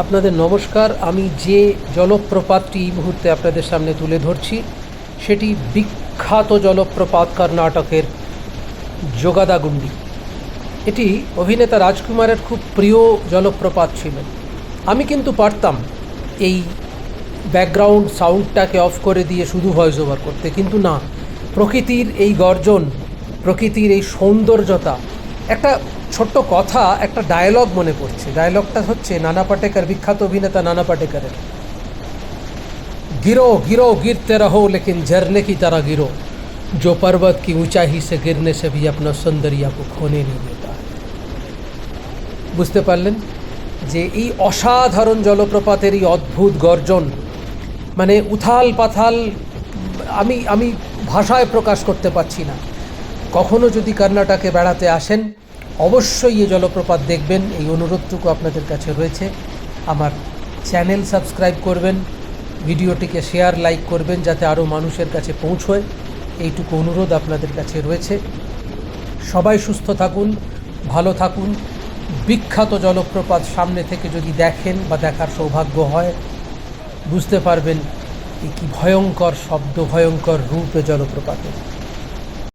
আপনাদের নমস্কার। আমি যে জলপ্রপাতটি এই মুহূর্তে আপনাদের সামনে তুলে ধরছি সেটি বিখ্যাত জলপ্রপাত কর্ণাটকের যোগাদাগুন্ডি। এটি অভিনেতা রাজকুমারের খুব প্রিয় জলপ্রপাত ছিল। আমি কিন্তু পারতাম এই ব্যাকগ্রাউন্ড সাউন্ডটাকে অফ করে দিয়ে শুধু ভয়েস ওভার করতে, কিন্তু না, প্রকৃতির এই গর্জন, প্রকৃতির এই সৌন্দর্যতা, একটা ছোট্ট কথা, একটা ডায়লগ মনে পড়ছে। ডায়লগটা হচ্ছে নানা পাটেকর, বিখ্যাত অভিনেতা নানা পাটেকরের, गिरो गिरो गिरते रहो लेकिन झरने की तरह गिरो जो पर्वत की ऊंचाई से गिरने से भी अपना सौंदर्य को खोने नहीं देता है। বুঝতে পারলেন যে এই অসাধারণ জলপ্রপাতের এই অদ্ভুত গর্জন, মানে উথাল পাথাল, আমি ভাষায় প্রকাশ করতে পারছি না। কখনো যদি কর্ণাটকে বেড়াতে আসেন অবশ্যই এই জলপ্রপাত দেখবেন, এই অনুরোধটুকু আপনাদের কাছে রয়েছে। আমার চ্যানেল সাবস্ক্রাইব করবেন, ভিডিওটিকে শেয়ার লাইক করবেন যাতে আরও মানুষের কাছে পৌঁছয়, এইটুকু অনুরোধ আপনাদের কাছে রয়েছে। সবাই সুস্থ থাকুন, ভালো থাকুন। বিখ্যাত জলপ্রপাত সামনে থেকে যদি দেখেন বা দেখার সৌভাগ্য হয়, বুঝতে পারবেন এই কি ভয়ঙ্কর শব্দ, ভয়ঙ্কর রূপে জলপ্রপাতের।